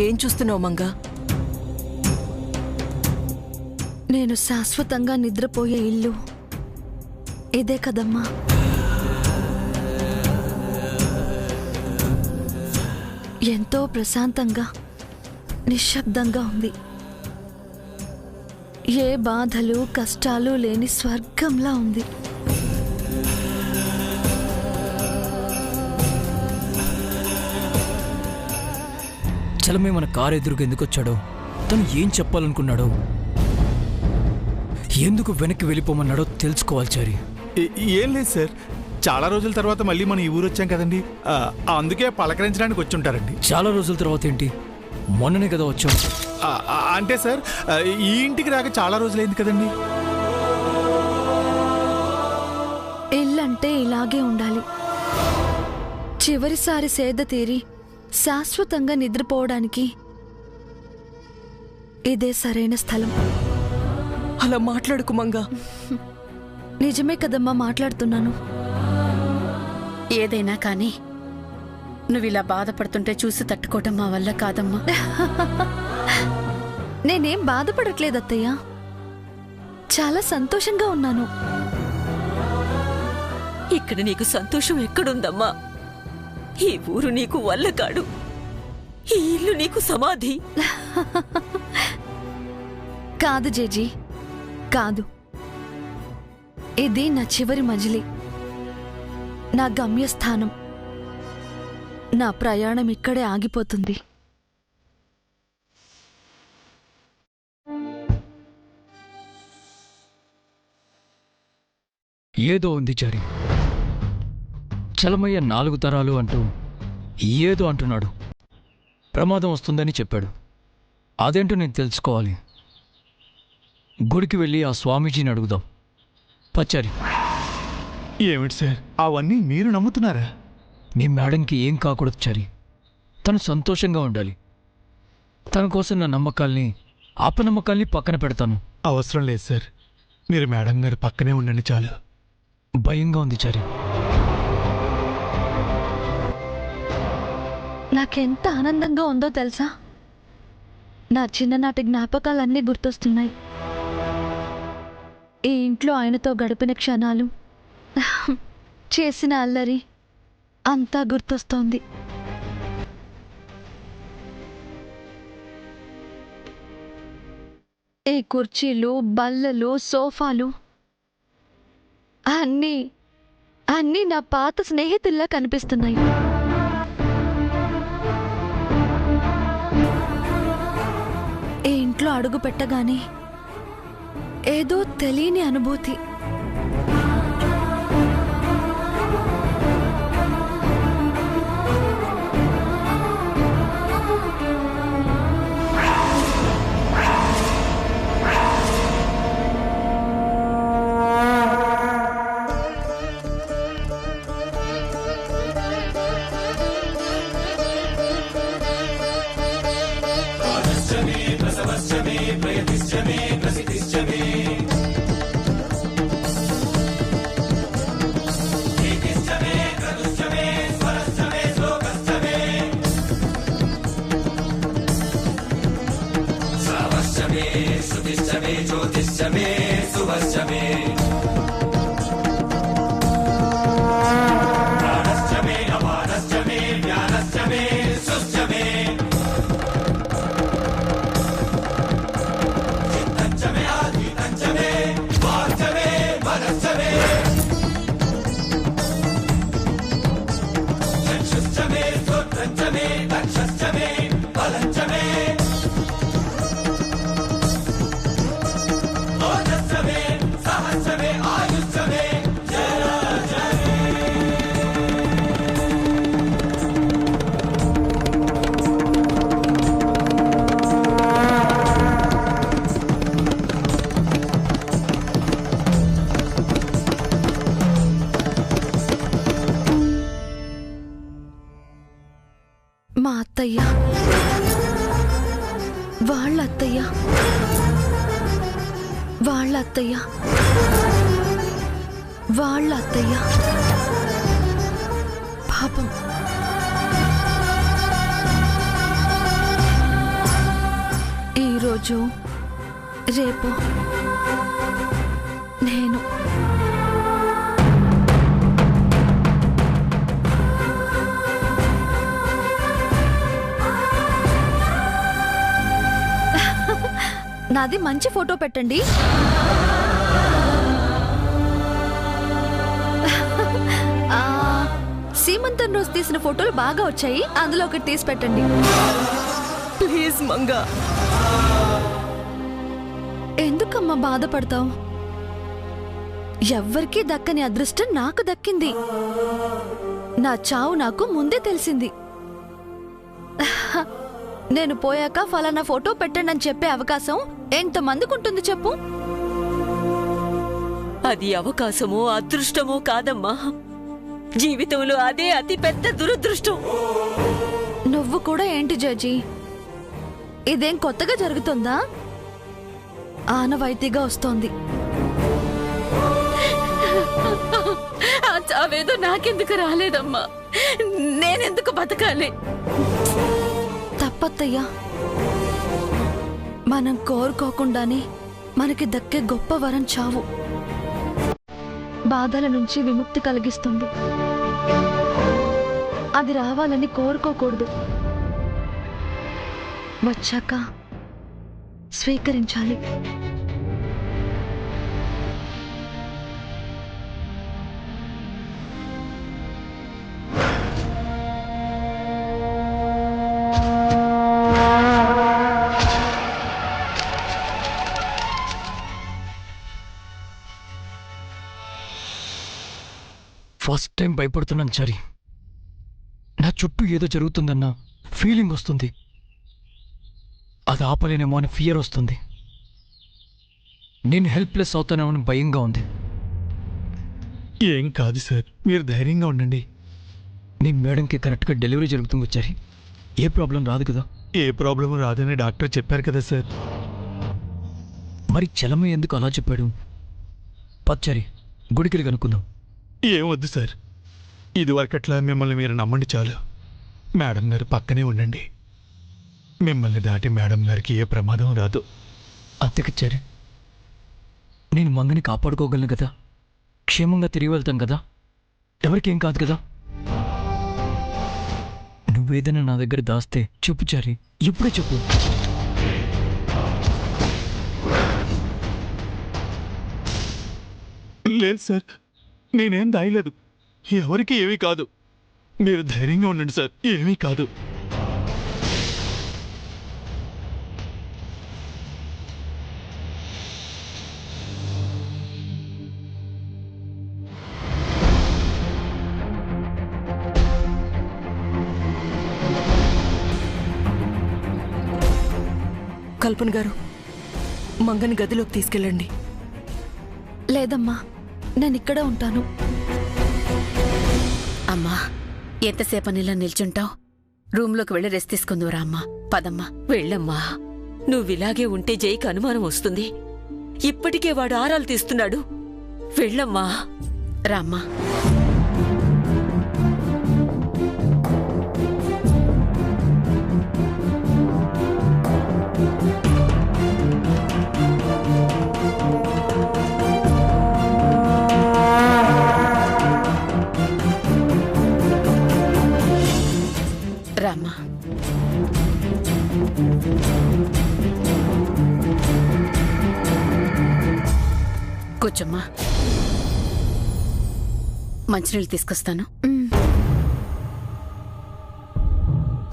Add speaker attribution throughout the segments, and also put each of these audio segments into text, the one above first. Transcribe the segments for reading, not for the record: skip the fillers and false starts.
Speaker 1: ఏం చూస్తున్నావు మంగా?
Speaker 2: నేను శాశ్వతంగా నిద్రపోయే ఇల్లు ఇదే కదమ్మా. ఎంతో ప్రశాంతంగా నిశ్శబ్దంగా ఉంది. ఏ బాధలు కష్టాలు లేని స్వర్గంలా ఉంది.
Speaker 3: చలమే మన కారు ఎదురుగా ఎందుకు వచ్చాడో, తను ఏం చెప్పాలనుకున్నాడో, ఎందుకు వెనక్కి వెళ్ళిపోమన్నాడో తెలుసుకోవాలి చారి.
Speaker 4: ఏం లేదు సార్, చాలా రోజుల తర్వాత మళ్ళీ మనం ఈ ఊరు వచ్చాం కదండి, అందుకే పలకరించడానికి వచ్చి ఉంటారండి.
Speaker 3: చాలా రోజుల తర్వాత ఏంటి? మొన్ననే కదా వచ్చాం.
Speaker 4: అంటే సార్, ఈ ఇంటికి రాక చాలా రోజులైంది కదండి.
Speaker 2: ఇల్లంటే ఇలాగే ఉండాలి. చివరిసారి సేద తీరి శాశ్వతంగా నిద్రపోవడానికి ఇదే సరైన స్థలం.
Speaker 1: అలా మాట్లాడుకు మంగా.
Speaker 2: నిజమే కదమ్మా మాట్లాడుతున్నాను.
Speaker 5: ఏదైనా కానీ నువ్విలా బాధపడుతుంటే చూసి తట్టుకోవటం మా వల్ల కాదమ్మా.
Speaker 2: నేనేం బాధపడట్లేదు అత్తయ్య, చాలా సంతోషంగా ఉన్నాను.
Speaker 6: ఇక్కడ నీకు సంతోషం ఎక్కడుందమ్మా? ఈ ఊరు నీకు వల్లకాడు, ఈ ఇల్లు నీకు సమాధి.
Speaker 2: కాదు జేజీ, కాదు. ఇది నా చివరి మజిలీ, నా గమ్యస్థానం. నా ప్రయాణం ఇక్కడే ఆగిపోతుంది.
Speaker 3: ఏదో ఉంది చారి. చలమయ్య 4 తరాలు అంటూ ఏదో అంటున్నాడు. ప్రమాదం వస్తుందని చెప్పాడు. అదేంటో నేను తెలుసుకోవాలి. గుడికి వెళ్ళి ఆ స్వామీజీని అడుగుదాం. పచ్చారి.
Speaker 4: ఏమిటి సార్, అవన్నీ మీరు నమ్ముతున్నారా?
Speaker 3: మీ మేడంకి ఏం కాకూడదు చారి. తను సంతోషంగా ఉండాలి. తన కోసం నా నమ్మకాల్ని, అపనమ్మకాల్ని పక్కన పెడతాను.
Speaker 4: అవసరం లేదు సార్, మీరు మేడం గారు పక్కనే ఉండండి చాలు.
Speaker 3: భయంగా ఉంది చారి.
Speaker 2: నాకెంత ఆనందంగా ఉందో తెలుసా? నా చిన్ననాటి జ్ఞాపకాలన్నీ గుర్తొస్తున్నాయి. ఈ ఇంట్లో ఆయనతో గడిపిన క్షణాలు, చేసిన అల్లరి అంతా గుర్తొస్తోంది. ఈ కుర్చీలు, బల్లలు, సోఫాలు అన్నీ అన్నీ నా పాత స్నేహితుల్లా కనిపిస్తున్నాయి. ఈ ఇంట్లో అడుగు పెట్టగానే ఏదో తెలియని అనుభూతి. మా అత్తయ్య, వాళ్ళ అత్తయ్య, వాళ్ళ అత్తయ్య, వాళ్ళ అత్తయ్య. పాపం ఈరోజు రేపు నేను నాది మంచి ఫోటో పెట్టండి. సీమంతం రోజు తీసిన ఫోటోలు బాగా వచ్చాయి, అందులో ఒకటి తీసి పెట్టండి.
Speaker 1: ప్లీజ్ మంగా.
Speaker 2: ఎందుకమ్మా బాధపడతావు? ఎవ్వరికీ దక్కని అదృష్టం నాకు దక్కింది. నా చావు నాకు ముందే తెలిసింది. నేను పోయాక ఫలానా ఫోటో పెట్టండి అని చెప్పే అవకాశం ఎంతమందికి ఉంటుంది చెప్పు?
Speaker 6: అది అవకాశమో అదృష్టమో కాదమ్మా, జీవితంలో అదే అతి పెద్ద దురదృష్టం.
Speaker 2: నువ్వు కూడా ఏంటి జడ్జి, ఇదేం కొత్తగా జరుగుతుందా? ఆనవాయితీగా వస్తోంది.
Speaker 5: ఆ చావేదో నాకెందుకు రాలేదమ్మా, నేనెందుకు బతకాలి?
Speaker 2: తప్పత్తయ్యా, మనం కోరుకోకుండానే మనకి దక్కే గొప్ప వరం చావు. బాధల నుంచి విముక్తి కలిగిస్తుంది. అది రావాలని కోరుకోకూడదు, వచ్చాక స్వీకరించాలి.
Speaker 3: ఫస్ట్ టైం భయపడుతున్నాను చారి. నా చుట్టూ ఏదో జరుగుతుందన్న ఫీలింగ్ వస్తుంది. అది ఆపలేనేమో అని ఫియర్ వస్తుంది. నేను హెల్ప్లెస్ అవుతానేమో అని భయంగా ఉంది.
Speaker 4: ఏం కాదు సార్, మీరు ధైర్యంగా ఉండండి.
Speaker 3: నీ మేడంకి కరెక్ట్గా డెలివరీ జరుగుతుంది చారి, ఏ ప్రాబ్లం రాదు కదా?
Speaker 4: ఏ ప్రాబ్లం రాదని డాక్టర్ చెప్పారు కదా సార్.
Speaker 3: మరి చలమ ఎందుకు అలా చెప్పాడు? పచ్చారి గుడికి కనుక్కుందాం.
Speaker 4: ఏం వద్దు సార్, ఇదివరకట్లా మిమ్మల్ని మీరు నమ్మండి చాలు. మేడం గారు పక్కనే ఉండండి. మిమ్మల్ని దాటి మేడం గారికి ఏ ప్రమాదం రాదు.
Speaker 3: అంతేకచ్చారి, నేను మంగని కాపాడుకోగలను కదా, క్షేమంగా తిరిగి వెళ్తాం కదా, ఎవరికేం కాదు కదా. నువ్వేదైనా నా దగ్గర దాస్తే చెప్పు చారి, ఇప్పుడే చెప్పు.
Speaker 4: లేదు సార్, నేనేం దాయలేదు. ఎవరికి ఏమీ కాదు. మీరు ధైర్యంగా ఉండండి సార్, ఏమీ కాదు.
Speaker 1: కల్పన గారు, మంగని గదిలోకి తీసుకెళ్ళండి.
Speaker 2: లేదమ్మా, నేను ఇక్కడే ఉంటాను.
Speaker 5: అమ్మా, ఎంతసేపని ఇలా నిల్చుంటావు? రూమ్లోకి వెళ్ళి రెస్ట్ తీసుకుందురా అమ్మా. పదమ్మా.
Speaker 6: వెళ్ళమ్మా, నువ్విలాగే ఉంటే జైకి అనుమానం వస్తుంది. ఇప్పటికే వాడు ఆరాలు తీస్తున్నాడు. వెళ్ళమ్మా.
Speaker 5: రామ్మా. రామ్మా. కూర్చోమ్మా. మంచినీళ్ళు తీసుకొస్తాను.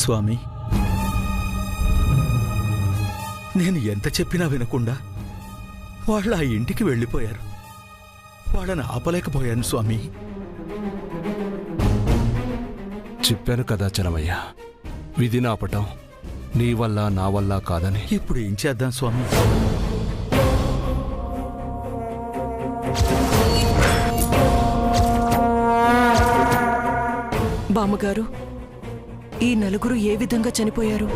Speaker 4: స్వామి, నేను ఎంత చెప్పినా వినకుండా వాళ్ళు ఆ ఇంటికి వెళ్ళిపోయారు. వాళ్ళని ఆపలేకపోయాను స్వామి.
Speaker 7: చెప్పాను కదా చలమయ్య, విధిని ఆపటం నీ వల్ల నా వల్ల కాదని.
Speaker 4: ఇప్పుడు ఏం చేద్దాం స్వామి?
Speaker 1: బామ్మగారు, ఈ నలుగురు ఏ విధంగా చనిపోయారు?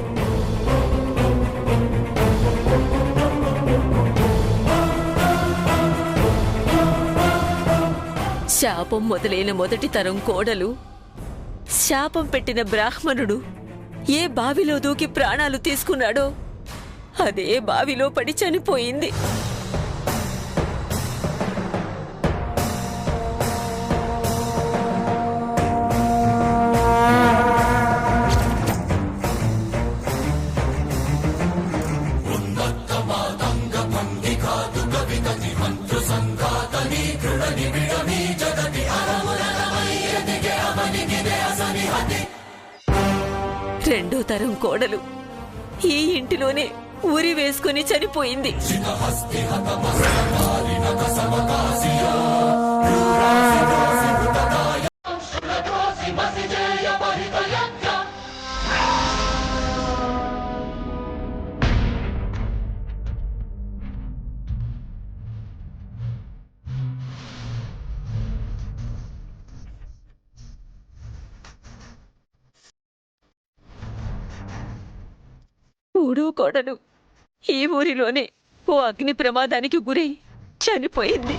Speaker 6: శాపం మొదలైన మొదటి తరం కోడలు, శాపం పెట్టిన బ్రాహ్మణుడు ఏ బావిలో దూకి ప్రాణాలు తీసుకున్నాడో అదే బావిలో పడి చనిపోయింది. రెండో తరం కోడలు ఈ ఇంటిలోనే ఊరి వేసుకుని చనిపోయింది. మూడో కోడలు ఈ ఊరిలోనే ఓ అగ్ని ప్రమాదానికి గురై చనిపోయింది.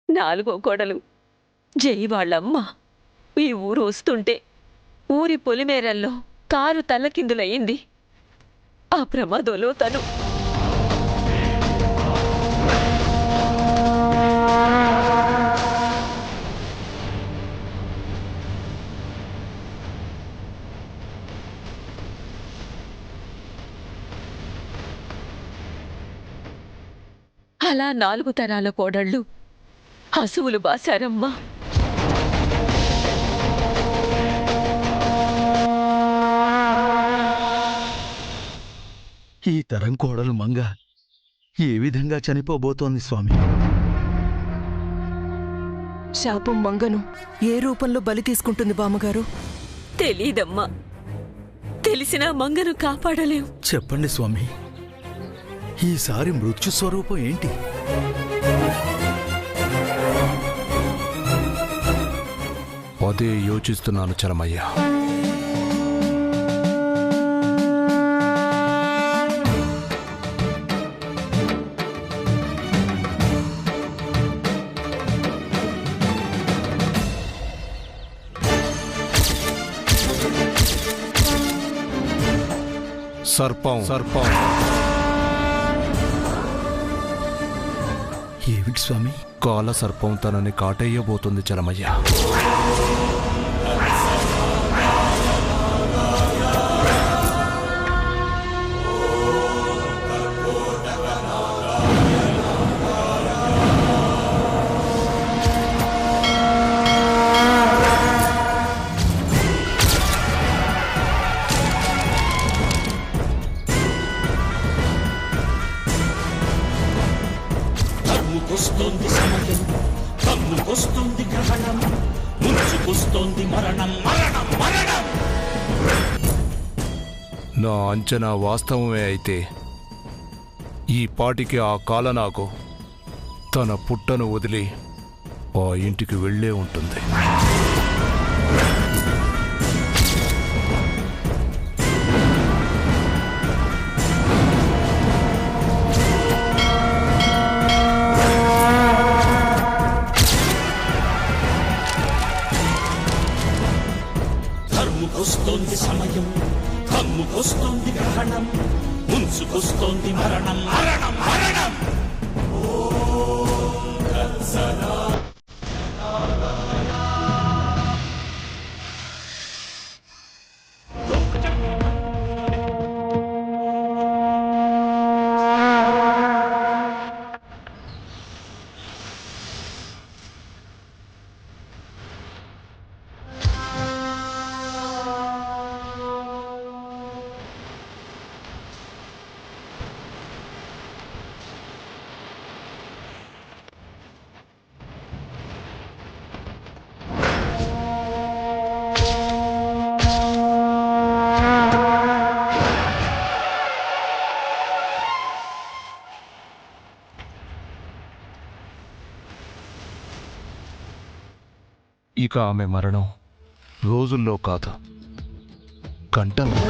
Speaker 6: నాలుగో కోడలు జై వాళ్ళమ్మ ఈ ఊరు వస్తుంటే ఊరి పొలిమేరల్లో కారు తల్లకిందులయ్యింది. ఆ ప్రమాదంలో తను అలా 4 తరాల కోడళ్ళు హసువులు బాసారమ్మా.
Speaker 8: ఈ తరం కోడలు మంగ ఏ విధంగా చనిపోబోతోంది స్వామి?
Speaker 1: శాపం మంగను ఏ రూపంలో బలి తీసుకుంటుంది బామ్మగారు?
Speaker 6: తెలీదమ్మా. తెలిసినా మంగను కాపాడలేం.
Speaker 8: చెప్పండి స్వామి, ఈసారి మృత్యు స్వరూపం ఏంటి?
Speaker 7: అదే యోచిస్తున్నాను చలమయ్య. సర్పం సర్పం
Speaker 8: ఏమిటి స్వామి?
Speaker 7: కాల సర్పం తనని కాటేయబోతుంది చలమయ్య.
Speaker 9: వస్తోంది సమయం, కమ్ముకొస్తుంది గ్రహణం, ముంచుకొస్తోంది మరణం మరణం మరణం.
Speaker 7: నా అంచనా వాస్తవమే అయితే ఈ పాటికి ఆ కాలనాగు తన పుట్టను వదిలి ఆ ఇంటికి వెళ్ళే ఉంటుంది.
Speaker 9: వస్తోంది సమయం, కమ్ముకొస్తోంది గ్రహణం, ముంచుకొస్తోంది మరణం మరణం మరణం.
Speaker 7: ఇక ఆమె మరణం రోజుల్లో కాదు, గంటల్లో.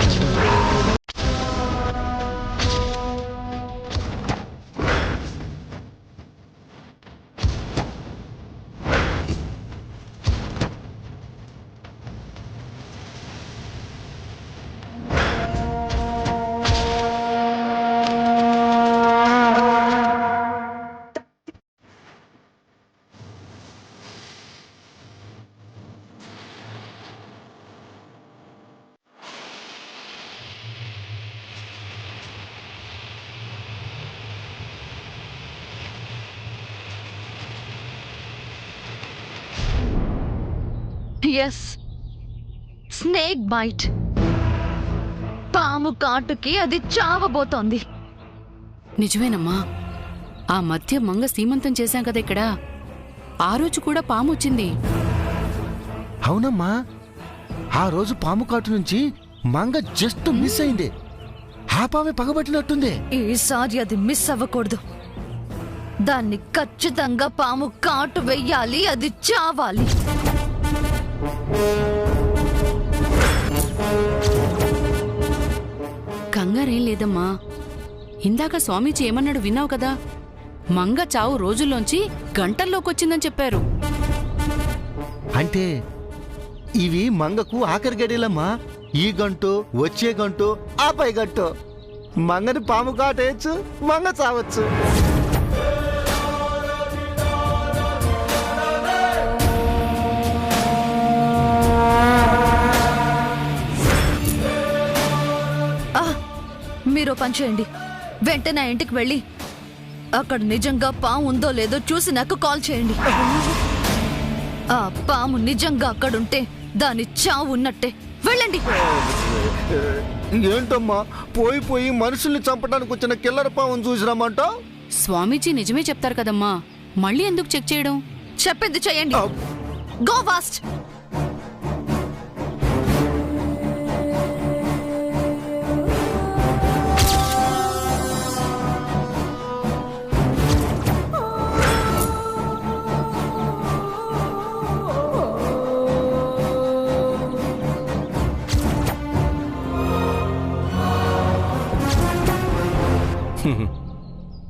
Speaker 2: Yes, snake bite. పాము కాటుకి అది చావబోతోంది.
Speaker 5: నిజమేనమ్మా, ఆ మధ్య మంగ సీమంతం చేశాం కదా ఇక్కడ, ఆ రోజు కూడా పాము వచ్చింది.
Speaker 8: అవునమ్మా, ఆ రోజు పాము కాటు నుంచి మంగ జస్ట్ మిస్ అయింది. ఆ పామే పగబట్టినట్టుంది.
Speaker 2: ఈసారి అది మిస్ అవ్వకూడదు. దాన్ని ఖచ్చితంగా పాము కాటు వెయ్యాలి, అది చావాలి.
Speaker 5: కంగారేం లేదమ్మా, ఇందాక స్వామీజీ ఏమన్నాడు విన్నావు కదా, మంగ చావు రోజుల్లోంచి గంటల్లోకొచ్చిందని చెప్పారు.
Speaker 8: అంటే ఇవి మంగకు ఆఖరి గడియలమ్మా. ఈ గంటు, వచ్చే గంటు, ఆ పై గంటు మంగని పాము కాటేయచ్చు, మంగ చావచ్చు.
Speaker 2: మీరు పని చేయండి, వెంటనే ఇంటికి వెళ్ళి అక్కడ నిజంగా పాము ఉందో లేదో చూసి నాకు కాల్ చేయండి. ఆ పాము నిజంగా అక్కడుంటే దాని చావు ఉన్నట్టే. వెళ్ళండి.
Speaker 8: ఏంటమ్మా, పోయి పోయి మనుషుల్ని చంపడానికి వచ్చిన కిల్లర పామును చూసినామంటా?
Speaker 5: స్వామీజీ నిజమే చెప్తారు కదమ్మా, మళ్ళీ ఎందుకు చెక్ చేయడం?
Speaker 2: చెప్పింది చేయండి. Go fast.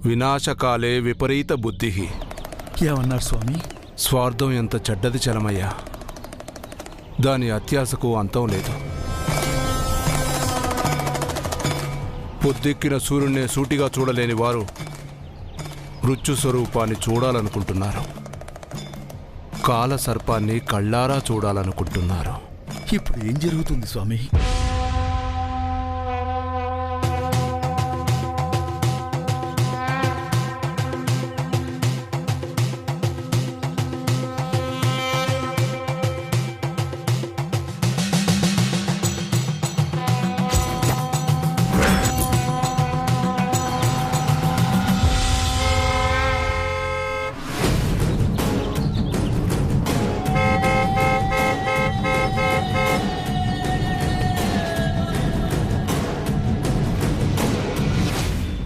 Speaker 7: వినాశకాలే విపరీత బుద్ధి.
Speaker 8: ఏమన్నారు స్వామి?
Speaker 7: స్వార్థం ఎంత చెడ్డది చలమయ్యా, దాని అత్యాశకు అంతం లేదు. పొద్దెక్కిన సూర్యున్నే సూటిగా చూడలేని వారు మృత్యు స్వరూపాన్ని చూడాలనుకుంటున్నారు, కాల సర్పాన్ని కళ్ళారా చూడాలనుకుంటున్నారు.
Speaker 8: ఇప్పుడు ఏం జరుగుతుంది స్వామి?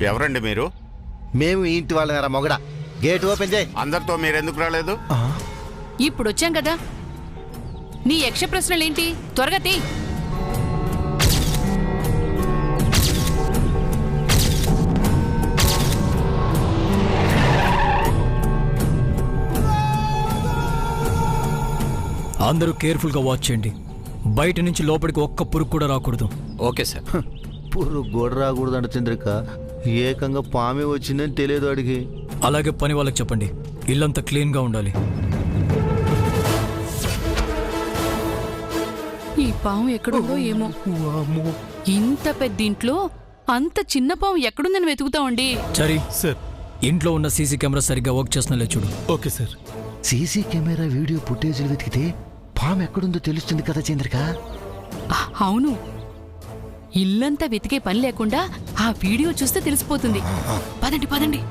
Speaker 10: ఎవరండి మీరు?
Speaker 8: మేము ఇంటి వాళ్ళ మొగడ. గేట్ ఓపెన్ చేయి.
Speaker 10: అందరితో మీరెందుకు రాలేదు?
Speaker 5: ఇప్పుడొచ్చాం కదా, నీ యక్ష ప్రశ్నలేంటి? త్వరగా తీ.
Speaker 3: అందరూ కేర్ఫుల్గా వాచ్ చేయండి. బయట నుంచి లోపలికి ఒక్క పురుగు కూడా రాకూడదు.
Speaker 10: Okay sir.
Speaker 8: పురుగు గోడ రాకూడదంట చంద్రిక. ఏకంగా పామే వచ్చిందని తెలియదు అడిగి.
Speaker 3: అలాగే పని వాళ్ళకి చెప్పండి, ఇల్లంతా క్లీన్గా ఉండాలి.
Speaker 5: ఈ పాము ఎక్కడుందో ఏమో. ఇంత పెద్ద ఇంట్లో అంత చిన్న పాము ఎక్కడుందని వెతుకుతామండి.
Speaker 3: సరే
Speaker 4: సార్.
Speaker 3: ఇంట్లో ఉన్న సీసీ కెమెరా సరిగ్గా వర్క్ చేస్తున్నా చూడు.
Speaker 4: Okay sir.
Speaker 8: CC camera video ఫుటేజ్లు వెతికితే పాము ఎక్కడుందో తెలుస్తుంది కదా చంద్రిక.
Speaker 5: అవును, ఇల్లంతా వెతికే పని లేకుండా ఆ వీడియో చూస్తే తెలిసిపోతుంది. పదండి పదండి.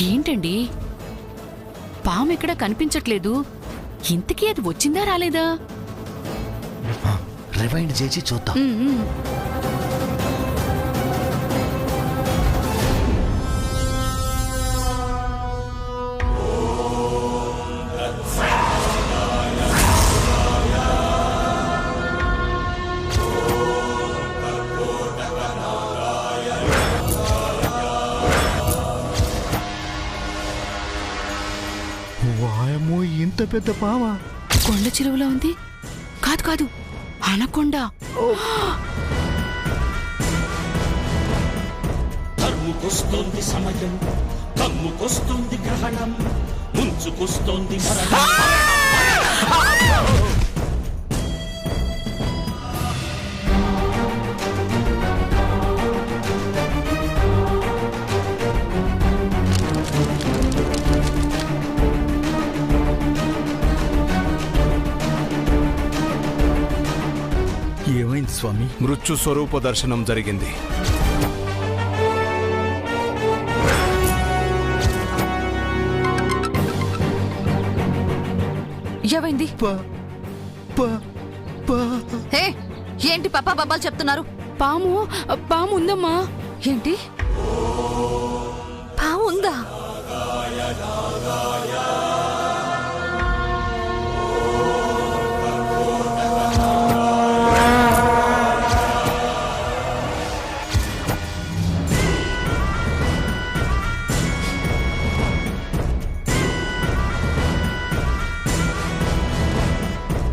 Speaker 5: ఏంటండి పాము ఎక్కడ కనిపించట్లేదు. ఇంతకీ అది వచ్చిందా రాలేదా?
Speaker 8: రివైండ్ చేసి చూద్దాం. వాయమ్మో, ఇంత పెద్ద పావా!
Speaker 5: కొండ చెరువులో ఉంది. కాదు కాదు, అనకొండ.
Speaker 9: తరుముకొస్తోంది సమయం, కమ్ముకొస్తోంది గ్రహణం, ముంచుకొస్తోంది మరణం.
Speaker 4: ఏమైంది స్వామి?
Speaker 7: మృత్యు స్వరూప దర్శనం జరిగింది.
Speaker 2: ఏమైంది? హే, ఏంటి పాపా బాబాలు చెప్తున్నారు?
Speaker 5: పాము ఉందమ్మా.
Speaker 2: ఏంటి?